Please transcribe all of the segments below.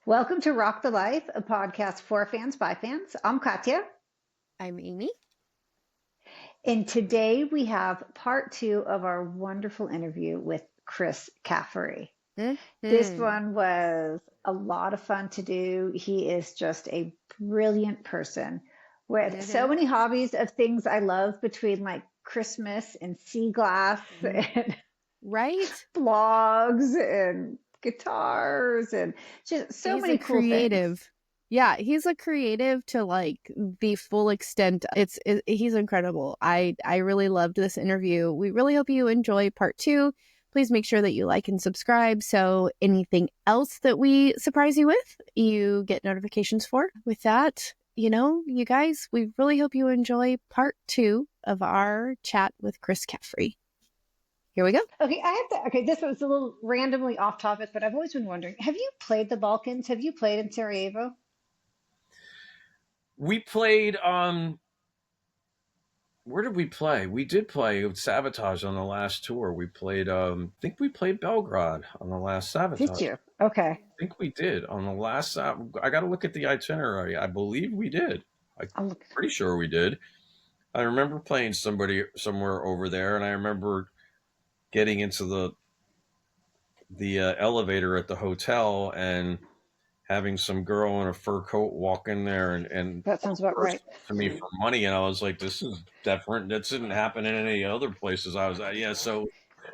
Welcome to Rock the Life, a podcast for fans by fans. I'm Katya, I'm Amy. and today we have part two of our wonderful interview with Chris Caffery. This Hmm. one was a lot of fun to do. He is just a brilliant person with so Hmm. many hobbies of things I love between like Christmas and sea glass Hmm. and Right? blogs and guitars and just so He's many a cool things. creative. Yeah, he's a creative to like the full extent. He's incredible. I really loved this interview. We really hope you enjoy part 2. Please make sure that you like and subscribe so anything else that we surprise you with, you get notifications for. With that, you guys, we really hope you enjoy part 2 of our chat with Chris Caffrey. Here we go. Okay, I have to. Okay, this was a little randomly off topic, but I've always been wondering, have you played the Balkans? Have you played in Sarajevo? We played where did we play? We did play with Savatage on the last tour. We played I think we played Belgrade on the last Did Savatage. you? Okay. I think we did on the last I got to look at the itinerary. I believe we did. I'm I'll look. pretty sure we did. I remember playing somebody somewhere over there, and I remember getting into the elevator at the hotel and having some girl in a fur coat walk in there and That sounds about first right. to me for money, and I was like, this is different. That didn't happen in any other places I was at. Yeah, so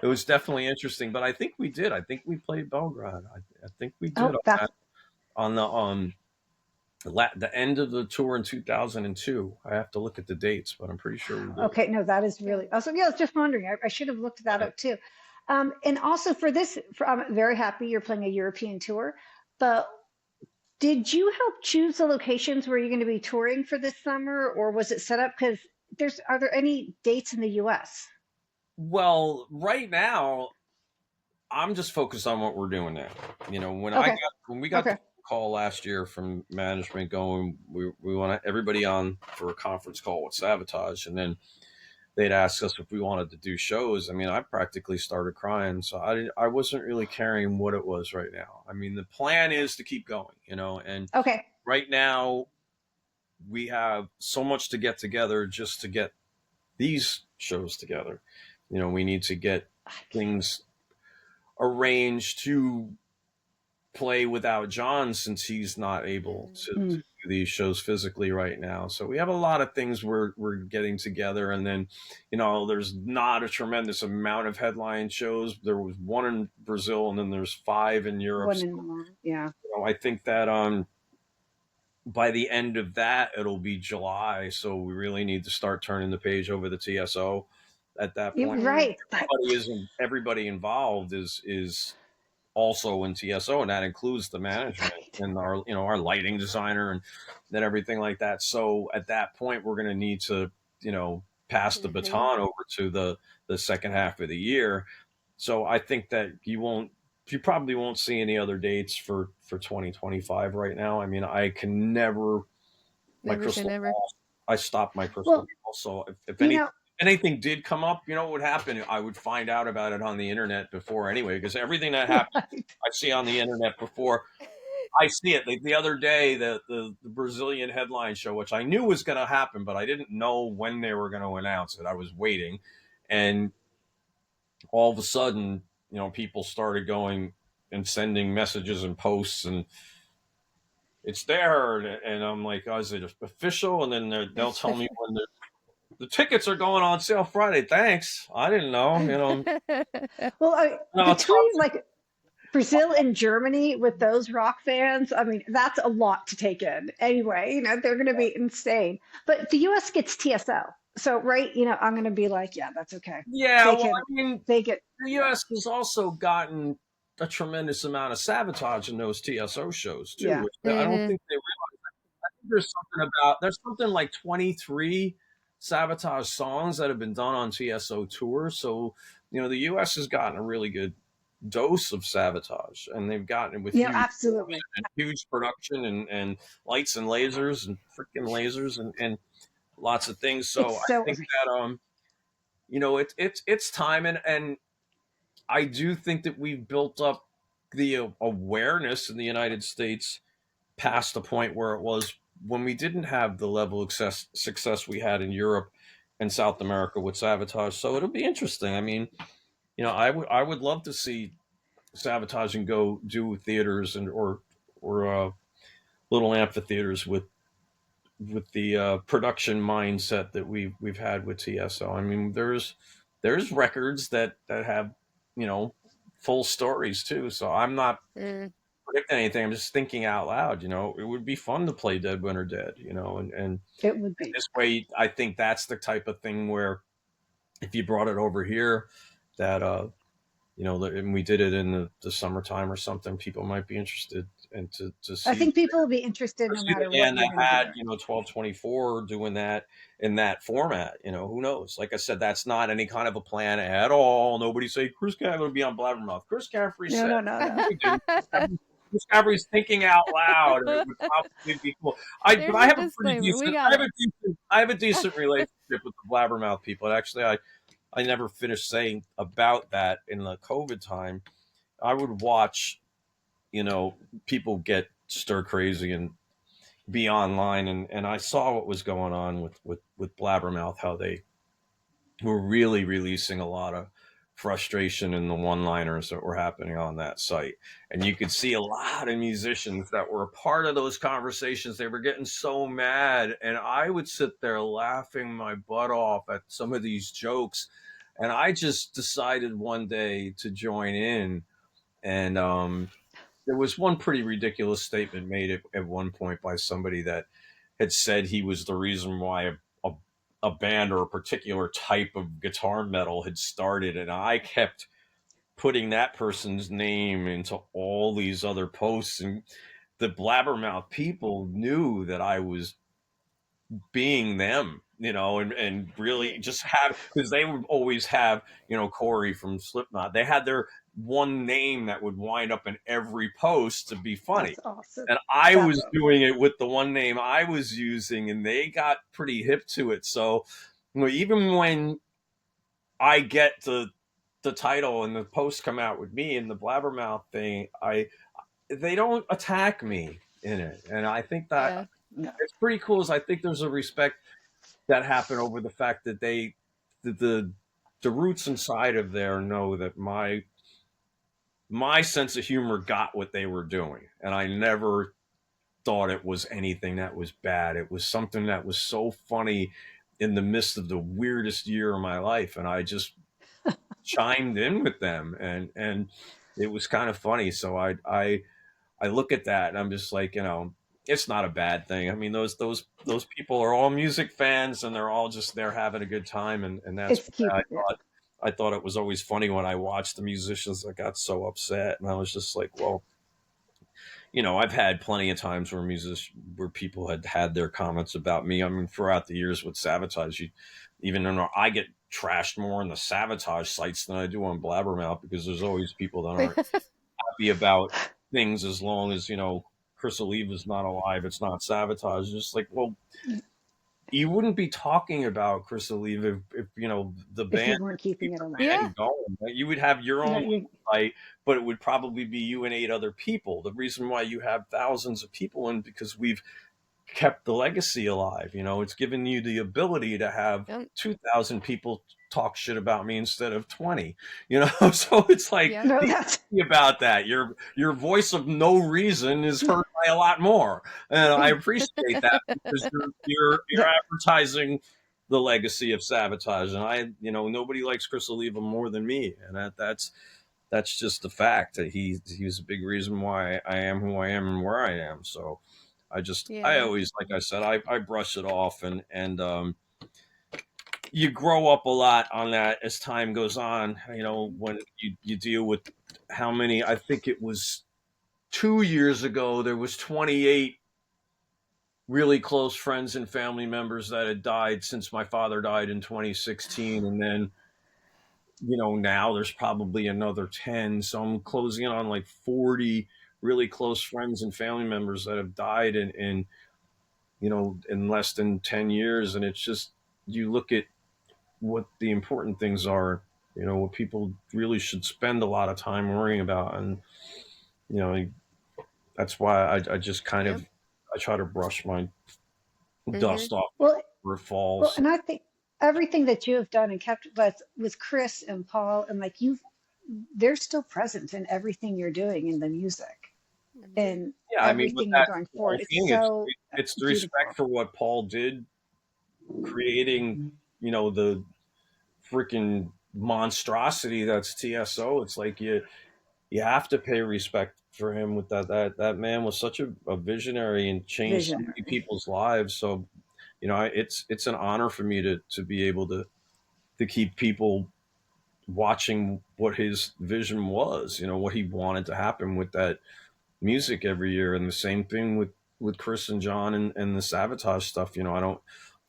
it was definitely interesting. But I think we did. I think we played Belgrade. I think we did Oh, that's on the end of the tour in 2002. I have to look at the dates, but I'm pretty sure we did. okay. No, that is Yeah. really awesome. Yeah, I was just wondering. I should have looked that up too. And also for this, I'm very happy you're playing a European tour. But did you help choose the locations where you're going to be touring for this summer, or was it set up? Because are there any dates in the U.S.? Well, right now I'm just focused on what we're doing now. Okay. When we got the Okay. call last year from management going, we want everybody on for a conference call with Savatage, and then they'd ask us if we wanted to do shows. I mean, I practically started crying, so I wasn't really caring what it was right now. I mean, the plan is to keep going, and Okay. right now we have so much to get together just to get these shows together. We need to get things arranged to play without Jon since he's not able to Mm. do these shows physically right now. So we have a lot of things we're getting together, and then there's not a tremendous amount of headline shows. There was one in Brazil, and then there's 5 in Europe. One So, in Milan. Yeah. I think that by the end of that it'll be July. So we really need to start turning the page over the TSO at that You're point. Hmm. right. That, Everybody involved is also in TSO, and that includes the management right. and our lighting designer and then everything like that. So at that point, we're going to need to pass the Hmm. baton over to the second half of the year. So I think that you probably won't see any other dates for 2025 right now. I mean, I can never my Never say crystal never. ball. I stopped my crystal Well, ball. So if you know, anything did come up, what would happen? I would find out about it on the internet before anyway, because everything that happens, right. I see on the internet before I see it. Like the other day, the Brazilian headline show, which I knew was going to happen, but I didn't know when they were going to announce it. I was waiting, and all of a sudden, people started going and sending messages and posts, and it's there, and I'm like, oh, is it official? And then they'll tell me when the tickets are going on sale Friday. Thanks, I didn't know. Well, It's between like Brazil and Germany with those rock fans, I mean, that's a lot to take in. Anyway, they're going to be insane. But the US gets TSO. So, right, I'm going to be like, yeah, that's okay. yeah. They Well, can, I mean, they get, the yeah, U.S. has also gotten a tremendous amount of sabotage in those TSO shows too. yeah. Which I don't Hmm. think they realize. I think there's something like 23 sabotage songs that have been done on TSO tours. So the U.S. has gotten a really good dose of sabotage, and they've gotten it with Absolutely. huge production and lights and lasers and freaking lasers and lots of things. So It's I so, think that it's time, and I do think that we've built up the awareness in the United States past the point where it was when we didn't have the level of success we had in Europe and South America with Savatage. So it'll be interesting. I mean, I would love to see Savatage and go do theaters and or little amphitheaters with the production mindset that we've had with TSO. I mean, there's records that have full stories too. So I'm not Mm. predicting anything. I'm just thinking out loud. It would be fun to play Dead Winter Dead. And It would be. this way, I think that's the type of thing where if you brought it over here, that and we did it in the summertime or something, people might be interested and to I see think people will be interested no especially matter the what band you're that going to had do. 1224 doing that in that format. Who knows? Like I said, that's not any kind of a plan at all. Nobody say Chris Caffery would be on Blabbermouth. Chris Caffery No, said, no, no, no. "We do." Chris Caffery's thinking out loud, and it would probably be cool. But There's I a have a pretty disclaimer. We decent. got it. I have a decent relationship with the Blabbermouth people. And actually, I never finished saying about that in the COVID time. I would watch, people get stir crazy and be online, and I saw what was going on with Blabbermouth, how they were really releasing a lot of frustration in the one-liners that were happening on that site. And you could see a lot of musicians that were a part of those conversations. They were getting so mad, and I would sit there laughing my butt off at some of these jokes. And I just decided one day to join in. And there was one pretty ridiculous statement made at one point by somebody that had said he was the reason why a band or a particular type of guitar metal had started. And I kept putting that person's name into all these other posts. And the Blabbermouth people knew that I was being them, and really just have, because they would always have, Corey from Slipknot. They had their one name that would wind up in every post to be funny. That's awesome. And I was Sappho. doing it with the one name I was using, and they got pretty hip to it. So, even when I get the title and the posts come out with me and the Blabbermouth thing, they don't attack me in it. And I think that Yeah. No. it's pretty cool. Is I think there's a respect that happened over the fact that the roots inside of there know that my sense of humor got what they were doing, and I never thought it was anything that was bad. It was something that was so funny in the midst of the weirdest year of my life, and I just chimed in with them, and it was kind of funny. So I look at that and I'm just like, it's not a bad thing. I mean, those people are all music fans, and they're all just there having a good time, and that's It's why keep. Yeah. I thought it was always funny when I watched the musicians that got so upset, and I was just like, well, I've had plenty of times where people had their comments about me. I mean, throughout the years with Savatage, even though I get trashed more on the Savatage sites than I do on Blabbermouth, because there's always people that aren't happy about things as long as Chris Oliva's not alive. It's not Savatage. It's just like, well, you wouldn't be talking about Chris Oliva if the If band you weren't keeping keep it the alive. Yeah. band going. Right? You would have your You know, own you website, but it would probably be you and 8 other people. The reason why you have thousands of people in, because we've kept the legacy alive. It's given you the ability to have Yep. 2,000 people talk shit about me instead of 20. So it's like, Yep. no, be that's happy about that. Your voice of no reason is heard by a lot more, and I appreciate that, because you're that. advertising the legacy of Savatage, and nobody likes Chris Oliva more than me, and that's just the fact that he's a big reason why I am who I am and where I am. So I Yeah. always, like I said, I brush it off, and you grow up a lot on that as time goes on. When you deal with how many, I think it was 2 years ago, there was 28 really close friends and family members that had died since my father died in 2016. And then, now there's probably another 10. So I'm closing in on like 40 really close friends and family members that have died in less than 10 years. And it's just, you look at what the important things are, what people really should spend a lot of time worrying about. And you know, that's why I just kind of I try to brush my dust off Well, where it well, falls. and I think everything that you have done and kept with Chris and Paul and like they're still present in everything you're doing in the music and Yeah, I mean, with everything you're that going whole forward. It's thing, so it's the respect beautiful. for what Paul did, creating, the freaking monstrosity that's TSO. It's like you have to pay respect for him with that. That man was such a visionary and changed so many Visionary. people's lives. So, it's an honor for me to be able to keep people watching what his vision was, what he wanted to happen with that music every year. And the same thing with Chris and Jon and the Savatage stuff. I don't,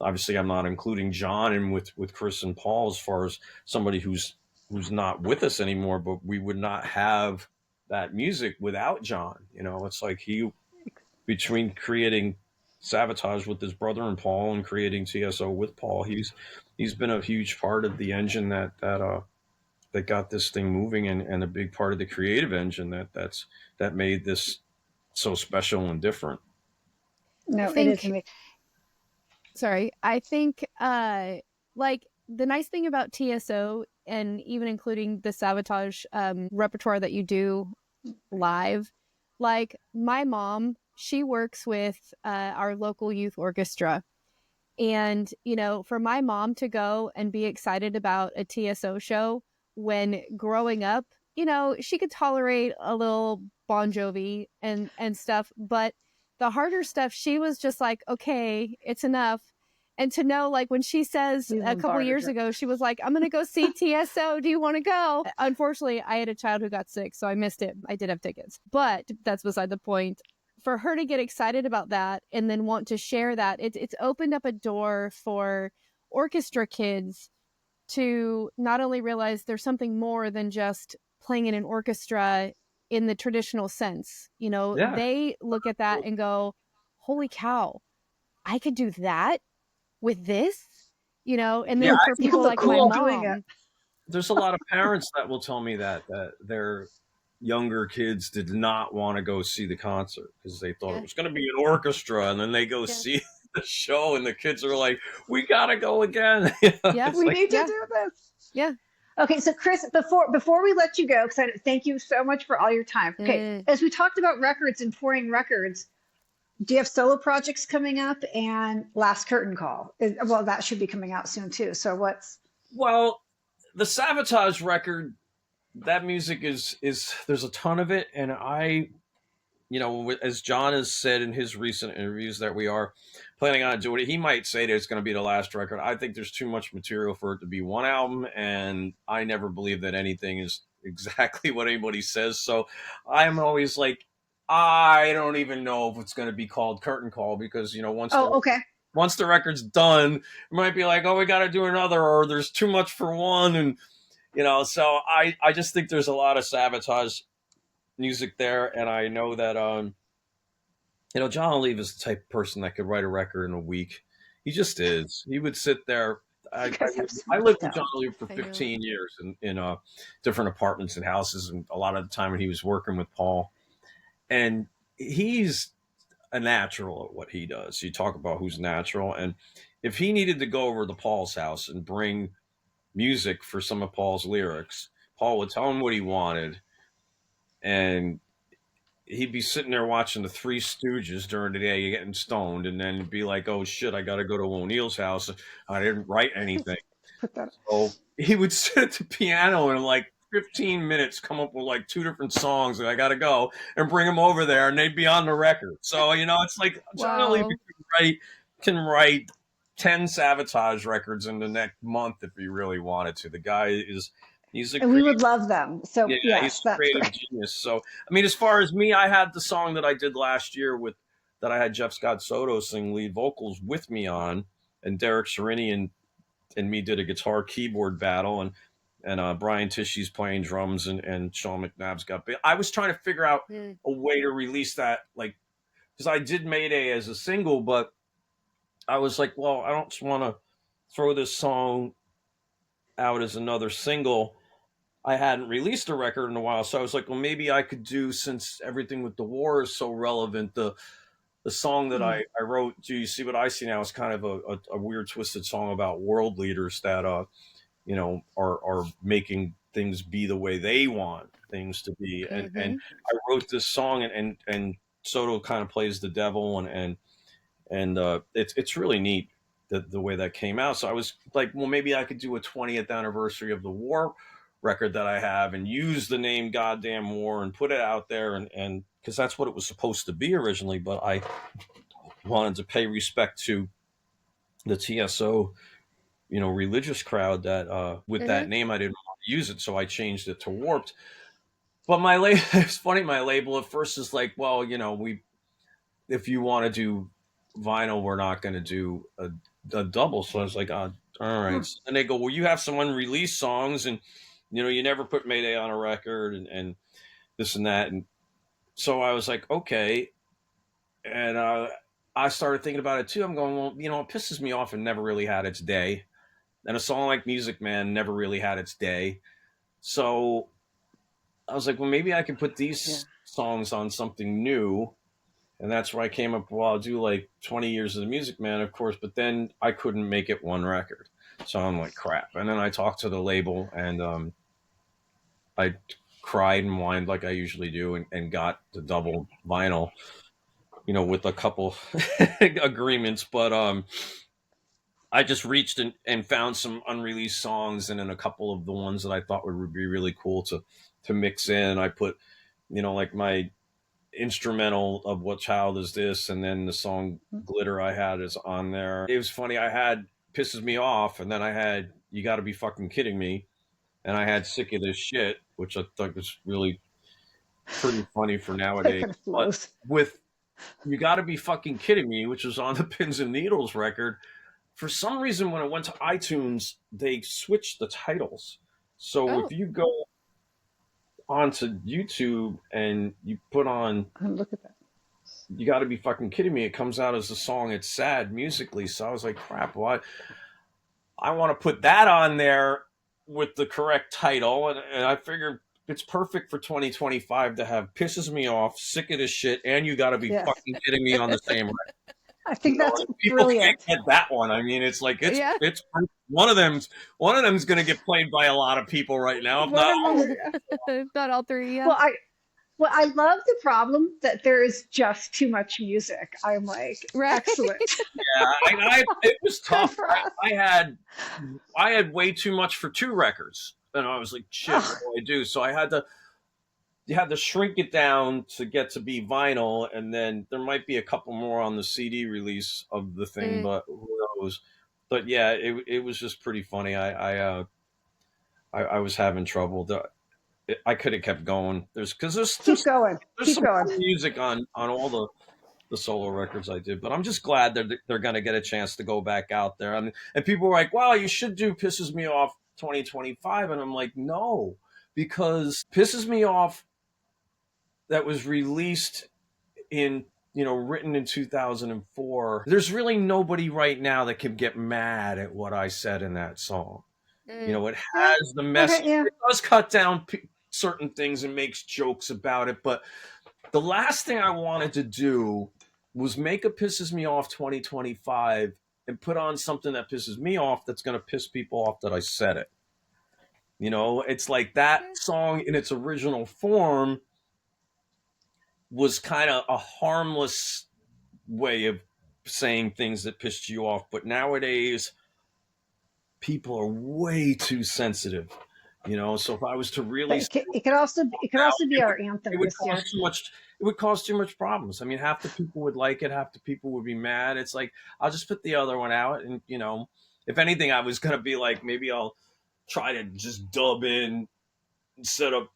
obviously I'm not including Jon in with Chris and Paul as far as somebody who's not with us anymore, but we would not have that music without Jon. It's like he, between creating Savatage with his brother and Paul and creating TSO with Paul, he's been a huge part of the engine that got this thing moving, and a big part of the creative engine that made this so special and different. I No, it is think, amazing. sorry, I think like the nice thing about TSO and even including the Savatage repertoire that you do live, like my mom, she works with our local youth orchestra. And, for my mom to go and be excited about a TSO show when growing up, she could tolerate a little Bon Jovi and stuff, but the harder stuff, she was just like, okay, it's enough. And to know, like, when she says You a couple bombarded years her. ago, she was like, I'm going to go see TSO. Do you want to go? Unfortunately, I had a child who got sick, so I missed it. I did have tickets, but that's beside the point. For her to get excited about that and then want to share that, it's opened up a door for orchestra kids to not only realize there's something more than just playing in an orchestra in the traditional sense. Yeah. They look at that and go, holy cow, I could do that with this, and Yeah, then for You'll people look like my cool doing it. mom. there's a lot of parents that will tell me that their younger kids did not want to go see the concert because they thought it Yeah. was going to be an orchestra, and then they go Yeah. see the show, and the kids are like, "We gotta go again." Yeah. It's We like, need to Yeah. do this. Yeah. Okay, so Chris, before we let you go, because I thank you so much for all your time. Okay, Mm. as we talked about records and touring records, do you have solo projects coming up? And Last Curtain Call, well, that should be coming out soon too. So what's well, the Sabotage record, that music is there's a ton of it, and as Jon has said in his recent interviews, that we are planning on doing it. He might say that it's going to be the last record. I think there's too much material for it to be one album, and I never believe that anything is exactly what anybody says. So I'm always like, I don't even know if it's going to be called Curtain Call, because oh, okay. once the record's done, it might be like, oh, we got to do another, or there's too much for one, and so I just think there's a lot of Sabotage music there, and I know that Jon Oliva is the type of person that could write a record in a week. He just is. He would sit there. I, You I, guys have so I much lived with talent. Jon Oliva for I know. 15 years in different apartments and houses, and a lot of the time when he was working with Paul. And he's a natural at what he does. You talk about who's natural. And if he needed to go over to Paul's house and bring music for some of Paul's lyrics, Paul would tell him what he wanted, and he'd be sitting there watching the Three Stooges during the day, getting stoned, and then be like, "Oh shit, I got to go to O'Neill's house. I didn't write anything." Put that. So he would sit at the piano and in like 15 minutes come up with like two different songs, and I got to go and bring them over there, and they'd be on the record. So it's like Jon Oliva Wow. can write 10 Sabotage records in the next month if he really wanted to. The guy he's a And we creative. would love them. So Yeah, he's yes, a that's creative great. genius. So, I mean, as far as me, I had the song that I did last year that I had Jeff Scott Soto sing lead vocals with me on, and Derek Serini and me did a guitar keyboard battle, and Brian Tishy's playing drums, and Sean McNabb's got. I was trying to figure out Mm. a way to release that, like, because I did Mayday as a single, but I was like, well, I don't just want to throw this song out as another single I hadn't released a record in a while, so I was like, well, maybe I could do, since everything with the war is so relevant, the song that Mm. I wrote, Do You See What I See Now, is kind of a weird twisted song about world leaders that are making things be the way they want things to be. And I wrote this song, and Soto kind of plays the devil, and it's really neat the way that came out. So I was like, well, maybe I could do a 20th anniversary of the war record that I have and use the name Goddamn War and put it out there, and because that's what it was supposed to be originally, but I wanted to pay respect to the TSO, religious crowd that with that name I didn't want to use it, so I changed it to Warped. But my label, it's funny, my label at first is like, well, if you want to do vinyl, we're not going to do a double. So I was like, all right. Mm. And they go, well, you have some unreleased songs, and you never put Mayday on a record, and this and that. And so I was like, okay. And I started thinking about it too. I'm going, well, it pisses me off and never really had its day. And a song like Music Man never really had its day. So I was like, well, maybe I can put these songs on something new. And that's where I came up, well, I'll do like 20 years of the Music Man, of course, but then I couldn't make it one record. So I'm like, crap. And then I talked to the label, and I cried and whined like I usually do, and got the double vinyl, with a couple agreements. But I just reached and found some unreleased songs, and then a couple of the ones that I thought would be really cool to mix in. I put, like my instrumental of What Child Is This, and then the song Glitter I had is on there. It was funny, I had Pisses Me Off, and then I had You Gotta Be Fucking Kidding Me, and I had Sick of This Shit, which I thought was really pretty funny for That nowadays. kind of But flows. with You Gotta Be Fucking Kidding Me, which was on the Pins and Needles record, for some reason when it went to iTunes, they switched the titles. So if you go onto YouTube and you put on Look at that. You Gotta Be Fucking Kidding Me, it comes out as a song. It's sad musically. So I was like, crap, well, I want to put that on there with the correct title. And I figured it's perfect for 2025 to have Pisses Me Off, Sick of This Shit, and You Gotta Be Yes. Fucking Kidding Me on the same record. I think that's People can't brilliant. get that one. I mean, it's like, it's one of them's going to get played by a lot of people right now. If not, If not all three, yeah. Well, I love the problem that there is just too much music. I'm like, excellent. Yeah, it was tough. For us. I had way too much for 2 records, and I was like, shit, what do I do? So you had to shrink it down to get to be vinyl, and then there might be a couple more on the CD release of the thing, but who knows? But yeah, it was just pretty funny. I was having trouble. I could have kept going. There's Keep going. Keep some going. cool music on all the solo records I did, but I'm just glad they're going to get a chance to go back out there. And people were like, "Wow, you should do Pisses Me Off 2025," and I'm like, no, because Pisses Me Off, that was released in written in 2004. There's really nobody right now that can get mad at what I said in that song. It has the message. Okay, yeah. It does cut down certain things and makes jokes about it, but the last thing I wanted to do was make a Pisses Me Off 2025 and put on something that pisses me off that's going to piss people off that I said it. It's like that song in its original form was kind of a harmless way of saying things that pissed you off, but nowadays people are way too sensitive. So if I was to really, it could also be our anthem this year. It would cause too much problems. I mean, half the people would like it, half the people would be mad. It's like, I'll just put the other one out, and if anything, I was gonna be like, maybe I'll try to just dub in, instead of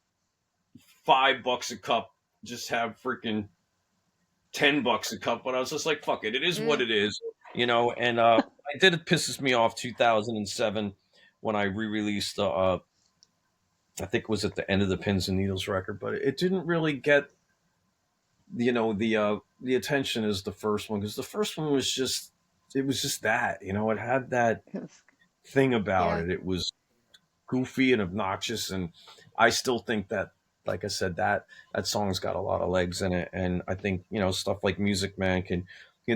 $5 a cup, just have freaking $10 a cup. But I was just like, fuck it, it is what it is, And I did It Pisses Me Off 2007 when I re-released I think it was at the end of the Pins and Needles record, but it didn't really get the attention as the first one, because the first one was just that, it had that thing about it. It was goofy and obnoxious, and I still think that, like I said, that song's got a lot of legs in it, and I think, you know, stuff like Music Man can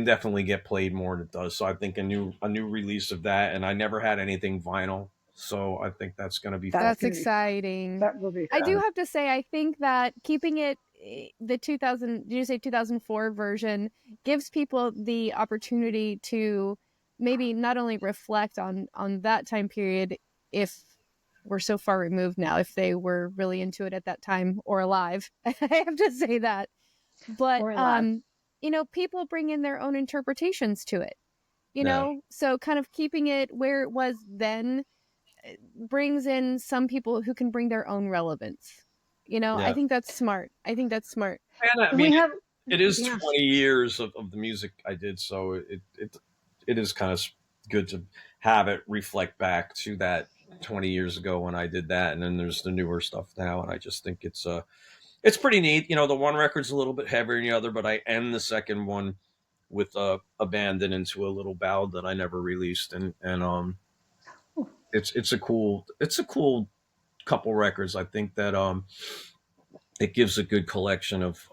definitely get played more than it does. So I think a new release of that, and I never had anything vinyl, so I think that's going to be fun. That's That's gonna be exciting. that will be I do fun. have to say, I think that keeping it the 2000, did you say 2004 version, gives people the opportunity to maybe not only reflect on that time period, if we're so far removed now, if they were really into it at that time or alive. I have to say that. But Or alive. you know, people bring in their own interpretations to it. You Yeah. know, so kind of keeping it where it was then brings in some people who can bring their own relevance. You know, I Yeah. think that's smart. I think that's smart. And I And mean, we have, it is yeah. 20 years of the music I did, so it is kind of good to have it reflect back to that 20 years ago when I did that, and then there's the newer stuff now, and I just think it's pretty neat. You know, the one record's a little bit heavier than the other, but I end the second one with Abandon into a little ballad that I never released, and it's a cool couple records. I think that it gives a good collection of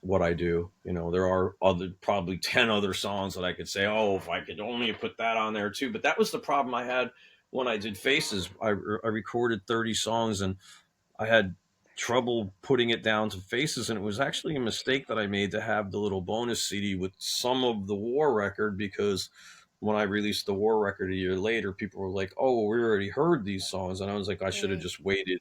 what I do. You know, there are other probably 10 other songs that I could say, oh, if I could only put that on there too. But that was the problem I had when I did Faces. I recorded 30 songs, and I had trouble putting it down to Faces, and it was actually a mistake that I made to have the little bonus CD with some of the War record, because when I released the War record a year later, people were like, oh, well, we already heard these songs. And I was like, I should have Right. just waited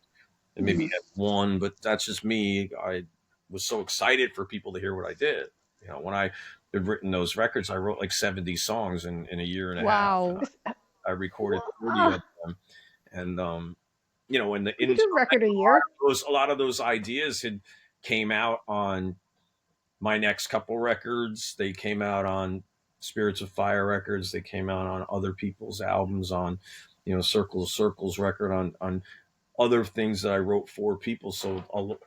and maybe Mhm. had one, but that's just me. I was so excited for people to hear what I did. You know, when I had written those records, I wrote like 70 songs in a year and a half, and Wow. I recorded Well, 30 of them. And, you know, we could do a record a year. a lot of those ideas had came out on my next couple records. They came out on Spirits of Fire records. They came out on other people's albums, on, you know, Circle of Circles record, on other things that I wrote for people. So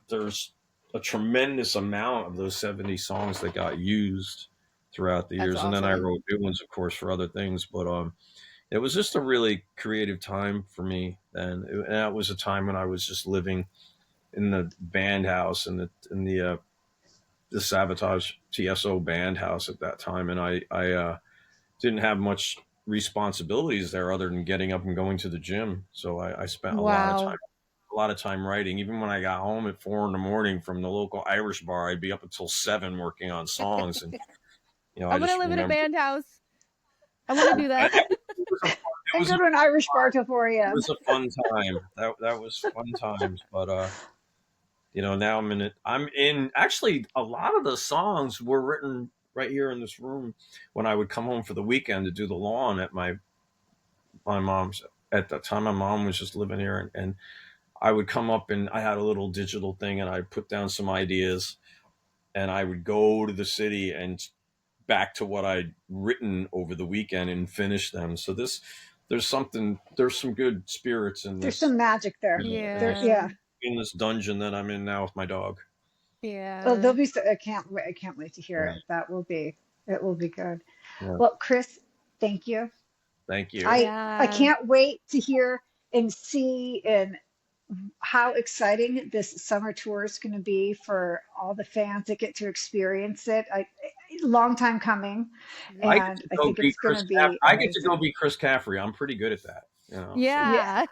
there's a tremendous amount of those 70 songs that got used throughout the That's years. And then I awesome. wrote new ones, of course, for other things. But it was just a really creative time for me then. And that was a time when I was just living in the band house, and the Savatage TSO band house at that time. And I didn't have much responsibilities there other than getting up and going to the gym. So I spent Wow. a lot of time writing. Even when I got home at 4 in the morning from the local Irish bar, I'd be up until 7 working on songs. And, you know, I I want to just live in a remember band house. I want to do that. it And was go a, to an Irish bar till 4 it a.m. was a fun time. That was fun times. But, you know, now I'm in actually a lot of the songs were written right here in this room when I would come home for the weekend to do the lawn at my mom's. At that time, my mom was just living here, and I would come up, and I had a little digital thing, and I'd put down some ideas, and I would go to the city and back to what I'd written over the weekend and finish them. So there's some good spirits in There's this, some magic there. Yeah. Yeah. in this dungeon that I'm in now with my dog. Oh, Yeah. they'll be. So, I can't wait. I can't wait to hear Yeah. it. That will be. It will be good. Yeah. Well, Chris, thank you. Thank you. I Yeah. can't wait to hear and see and how exciting this summer tour is going to be for all the fans that get to experience it. Long time coming, I get Right. and to I go think be it's going to be I get to go amazing. be Chris Caffery. I'm pretty good at that, you know. So Yeah, Yeah.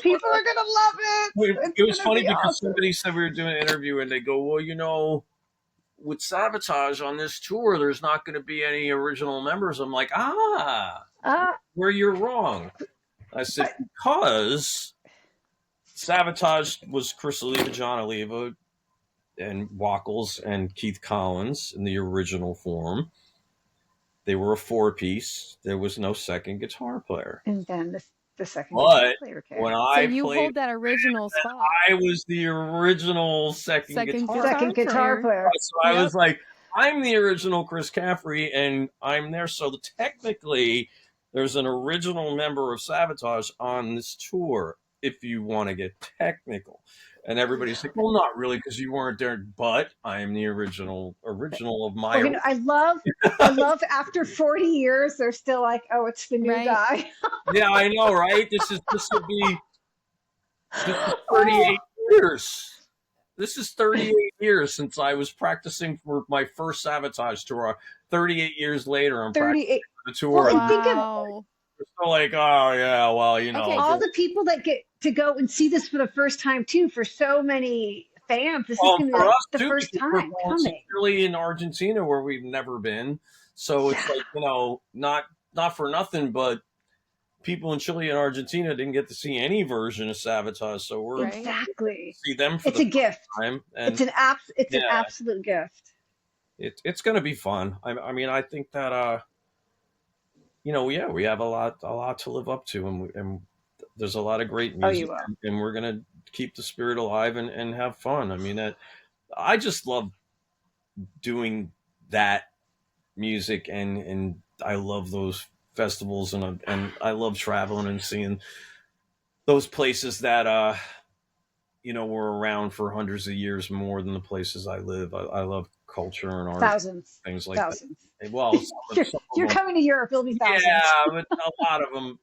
people are going to love it. it It's was going to funny be because awesome. somebody said we were doing an interview, and they go, "Well, you know, with Savatage on this tour, there's not going to be any original members." I'm like, Uh, where you're wrong. I said, but because Savatage was Chris Oliva, Jon Oliva, and Wackles and Keith Collins in the original form. They were a four-piece. There was no second guitar player. and then the second guitar But player when came. So I you played, hold that original spot. I was the original second Second guitar guitar Second guitar player. player. So I Yep. was like, I'm the original Chris Caffery, and I'm there. So technically, there's an original member of Savatage on this tour, if you want to get technical. And everybody's like, well, not really, because you weren't there. But I am the original of my. Okay, no, I love after 40 years, they're still like, oh, it's the new Right. guy. Yeah, I know, right? This will be 38 Oh, years. This is 38 years since I was practicing for my first Savatage tour. 38 years later, I'm practicing 38. for the Well, tour, and and think of Wow. they're still like, oh yeah, well, Okay. all the people that get to go and see this for the first time too. For so many fans, this is well, going to be for like us the too, first because we're time going coming. sincerely in Argentina where we've never been. So it's Yeah, like, not for nothing, but people in Chile and Argentina didn't get to see any version of Savatage, so we're Right. exactly. see them for It's the a first gift. time, It's and an It's yeah, an absolute gift. it's going to be fun. I mean, I think that yeah, we have a lot to live up to, and there's a lot of great Oh, you music, will. and we're gonna keep the spirit alive and have fun. I mean, I just love doing that music, and I love those festivals, and I love traveling and seeing those places that were around for hundreds of years more than the places I live. I love culture and art, Thousands, things like that. thousands. Well, some of You're them, coming to Europe. It'll be thousands. yeah, but a lot of them.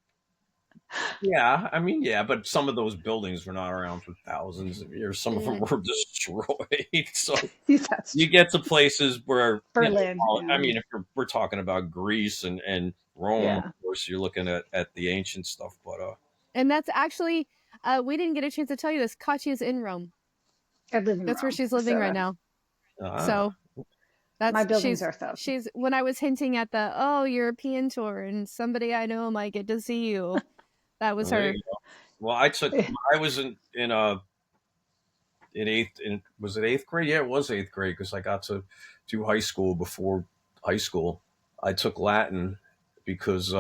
Yeah, I mean, yeah, but some of those buildings were not around for thousands of years. Some of them Mm. were destroyed. So That's you true. get to places where, Berlin. I Yeah. mean, if we're talking about Greece and Rome, of Yeah. course, you're looking at the ancient stuff. But And that's actually, we didn't get a chance to tell you this. Katya's in Rome. I live in That's where Rome, she's living so right now. ah, So that's my buildings are thousands. she's when I was hinting at the European tour and somebody I know might get to see you. That was well, there her. you go. Well, I was in eighth, was it eighth grade? Yeah, it was eighth grade because I got to do high school before high school. I took Latin because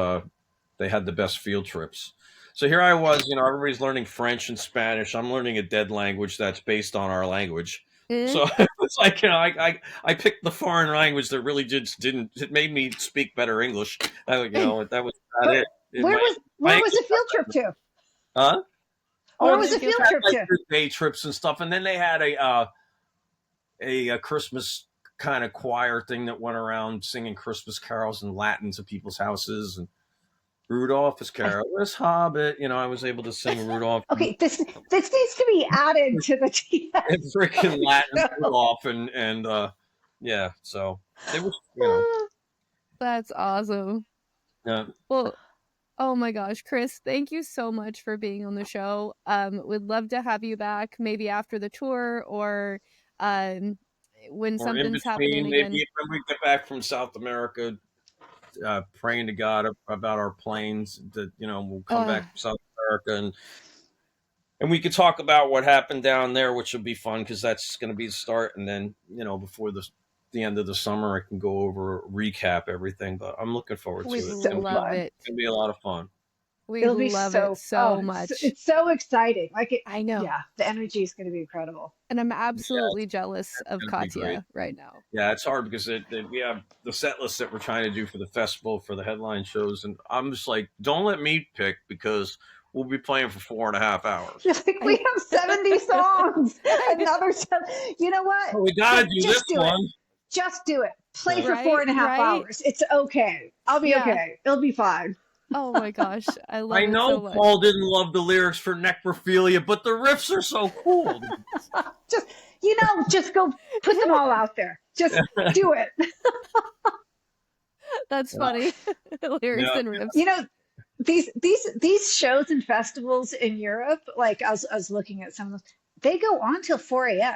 they had the best field trips. So here I was, everybody's learning French and Spanish. I'm learning a dead language that's based on our language. Eh? So it's like, I picked the foreign language that really just didn't, it made me speak better English. That was about But it. where was the field trip to? Huh? Where Oh, Where was was the the field field trip? trip like to? day trips and stuff, and then they had a Christmas kind of choir thing that went around singing Christmas carols in Latin to people's houses, and Rudolph is I, careless Hobbit. I was able to sing Rudolph okay, this needs to be added to the and TS freaking Latin show. Rudolph, and yeah, so it was That's awesome. uh, Well, oh my gosh, Chris, thank you so much for being on the show. We'd love to have you back maybe after the tour or um when or in something's happening between, maybe again. when we get back from South America. Praying to God about our planes that we'll come back Uh, from South America, and we could talk about what happened down there, which will be fun because that's going to be the start. And then before the end of the summer, I can go over recap everything. But I'm looking forward to we'd it. It's So love fun. it. gonna be a lot of fun. We It'll be love it so much. it's so exciting. Like it, I know. yeah, the energy is going to be incredible. And I'm Yeah, absolutely jealous of it's gonna be great. Katya right now. Yeah, it's hard because we have the set list that we're trying to do for the festival for the headline shows, and I'm just like, don't let me pick because we'll be playing for 4.5 hours. You're like, we have 70 songs. Another you know what? Well, we got to do this Just do it. one. Just do it. Play for Right, 4.5 right? hours. It's okay. I'll be Yeah. okay. It'll be fine. Oh my gosh, I love I it know so much. Paul didn't love the lyrics for Necrophilia, but the riffs are so cool. Just just go put them all out there. Just do it. That's funny. Lyrics Yeah. and riffs. These shows and festivals in Europe, like I was looking at some of them, they go on till 4 a.m.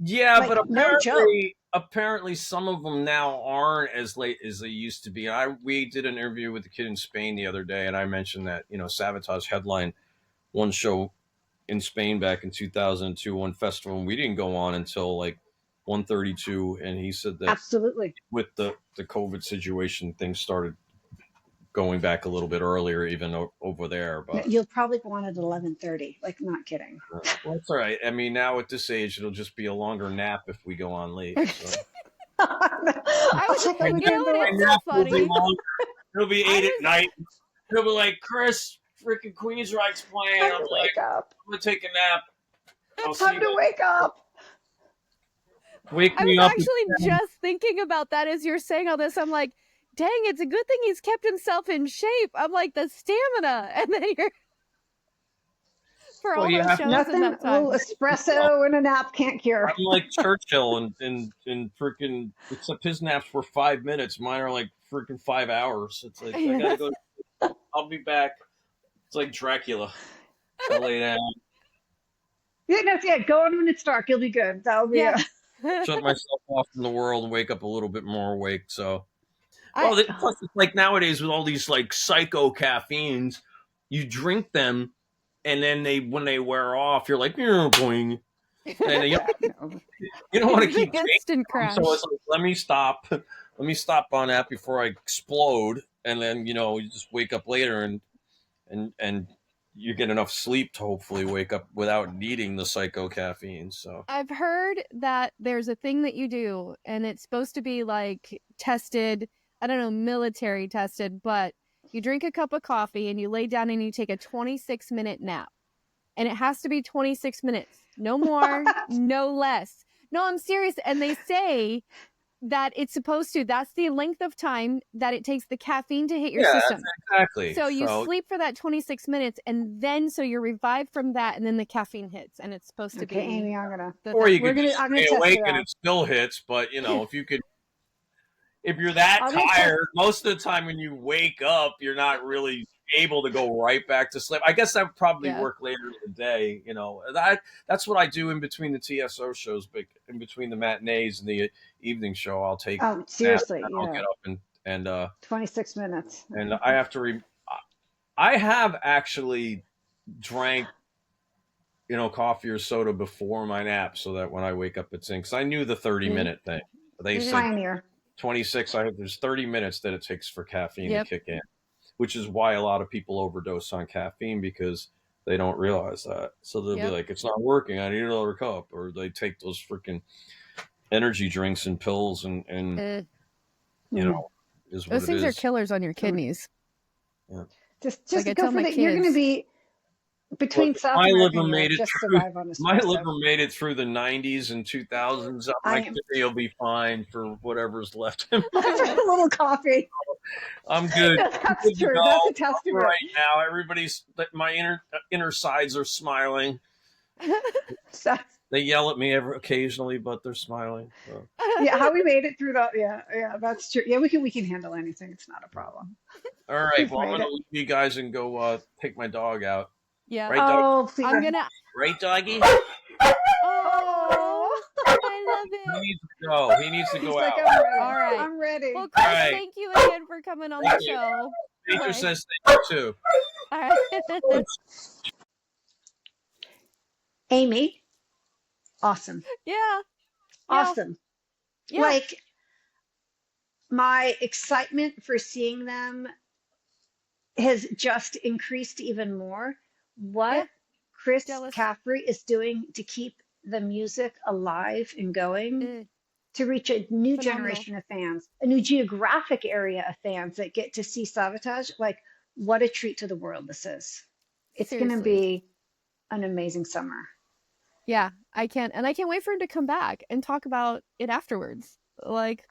Yeah, Like, but no joke. apparently some of them now aren't as late as they used to be. We did an interview with a kid in Spain the other day, and I mentioned that Savatage headline one show in Spain back in 2002, one festival, and we didn't go on until like 1:32, and he said that Absolutely. with the COVID situation, things started going back a little bit earlier, even over there. But You'll probably go on at 11:30. Like, not kidding. well, that's all right. I mean, now at this age, it'll just be a longer nap if we go on late. So. I was Like, oh, you we know can what? do It's it. so Nap will be funny. longer. It'll be I 8 at was- night. He'll be like, Chris, freaking Queensryche's playing. I I'm like, wake up. I'm gonna take a nap. I'll see Time to you. wake up. Wake I me was up. actually just thinking about that as you're saying all this. I'm like, dang, it's a good thing he's kept himself in shape. I'm like, the stamina. And then you're for Well, all you those have shows to. in Nothing, that a little time. espresso and a nap can't cure. I'm like Churchill, and freaking. Except his naps were 5 minutes. Mine are like freaking 5 hours. It's like I gotta go. I'll be back. It's like Dracula. I lay down, Yeah, go on when it's dark. You'll be good. That'll be Yeah. shut myself off from the world, and wake up a little bit more awake. So, I well, plus it's like nowadays with all these like psycho caffeines, you drink them, and then when they wear off, you're like, boing, and you no. you don't want to the keep drinking instant them. So crash. it's like, let me stop. Let me stop on that before I explode, and then you just wake up later and you get enough sleep to hopefully wake up without needing the psycho caffeine. So I've heard that there's a thing that you do, and it's supposed to be like tested, I don't know, military tested, but you drink a cup of coffee and you lay down and you take a 26-minute nap. And it has to be 26 minutes. No more, no less. No, I'm serious. And they say that it's supposed to, that's the length of time that it takes the caffeine to hit your yeah, system. exactly. So you sleep for that 26 minutes and then so you're revived from that and then the caffeine hits and it's supposed to Okay, be Amy, I'm gonna. or you We're could gonna. just I'm gonna stay test awake it and out. it still hits. But if you're that I'm gonna test. tired, most of the time when you wake up, you're not really able to go right back to sleep. I guess that would probably Yeah. work later in the day. That's what I do in between the TSO shows, but in between the matinees and the evening show, I'll take a nap, Seriously, and I'll get up and 26 minutes. I have to. I have actually drank coffee or soda before my nap so that when I wake up it's in. Because I knew the 30-minute thing. They said Pioneer. 26. There's 30 minutes that it takes for caffeine Yep. to kick in, which is why a lot of people overdose on caffeine because they don't realize that. So they'll be like, it's not working. I need another cup. Or they take those freaking energy drinks and pills and is what Those it things are is. killers on your kidneys. Yeah. Just Like I go tell for my that. You're gonna kids. be between Look, South my America liver and made Europe. it Just through. survive on My espresso. liver made it through the 90s and 2000s. My kidney will be fine for whatever's left. For a little coffee. I'm good. That's I'm good to true. go. That's a testament. Right now, my inner sides are smiling. They yell at me occasionally, but they're smiling. So. Yeah, how we made it through that. Yeah, that's true. Yeah, we can handle anything. It's not a problem. All right, We've well, I'm made going to it. leave you guys and go take my dog out. Yeah. Right, dog? Oh, please. I'm gonna. Right, doggy? Oh, I love He it. needs to go. He needs to He's go like, out. I'm ready. All right. I'm ready. Well, Chris, All right. thank you again for coming on Thank the you. show. Nature Bye. says thank you, too. All right. Amy, awesome. Yeah. Awesome. Yeah. Like, my excitement for seeing them has just increased even more. What Yeah. Chris Jealous. Caffery is doing to keep the music alive and going, to reach a new Phenomenal. generation of fans, a new geographic area of fans that get to see Savatage. Like, what a treat to the world this is. It's going to Seriously. be an amazing summer. Yeah, I can't wait for him to come back and talk about it afterwards. Like,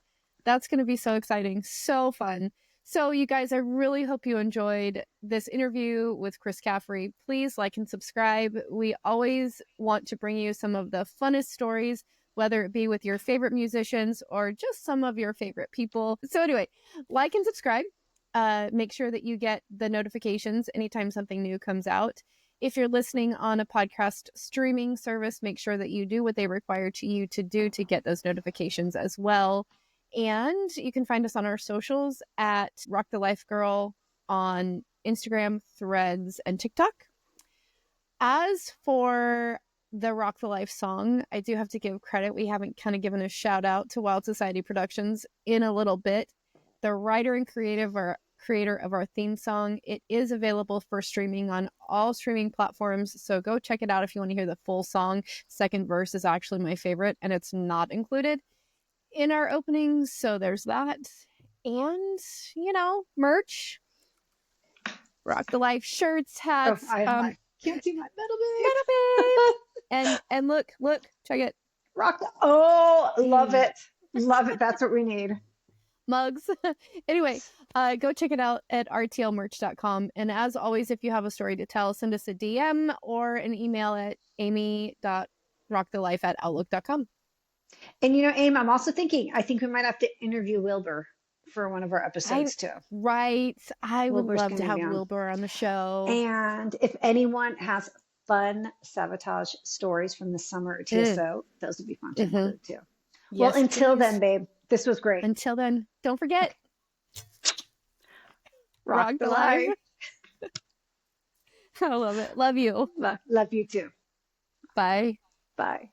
that's going to be so exciting, so fun. So, you guys, I really hope you enjoyed this interview with Chris Caffery. Please like and subscribe. We always want to bring you some of the funnest stories, whether it be with your favorite musicians or just some of your favorite people. So, anyway, like and subscribe. Make sure that you get the notifications anytime something new comes out. If you're listening on a podcast streaming service, make sure that you do what they require you to do to get those notifications as well. And you can find us on our socials at RockTheLife Girl on Instagram, Threads, and TikTok. As for the Rock the Life song, I do have to give credit. We haven't kind of given a shout out to Wild Society Productions in a little bit. The writer and creator of our theme song. It is available for streaming on all streaming platforms, so go check it out if you want to hear the full song. Second verse is actually my favorite, and it's not included in our openings, so there's that. And, merch. Rock the Life shirts, hats. I can't see my metal bag. Metal bag. And look, check it. Rock. Oh, love it. Love it. That's what we need. Mugs. Anyway, go check it out at rtlmerch.com. And as always, if you have a story to tell, send us a DM or an email at amy.rockthelife@outlook.com. And Aim, I'm also thinking, I think we might have to interview Wilbur for one of our episodes too. Right. I would Wilbur's love to gonna have be on. Wilbur on the show. And if anyone has fun Savatage stories from the summer at TSO, those would be fun to include too. Well, Yes, until please. then, babe, this was great. Until then, don't forget. Rock the life. I love it. Love you. Love you too. Bye. Bye.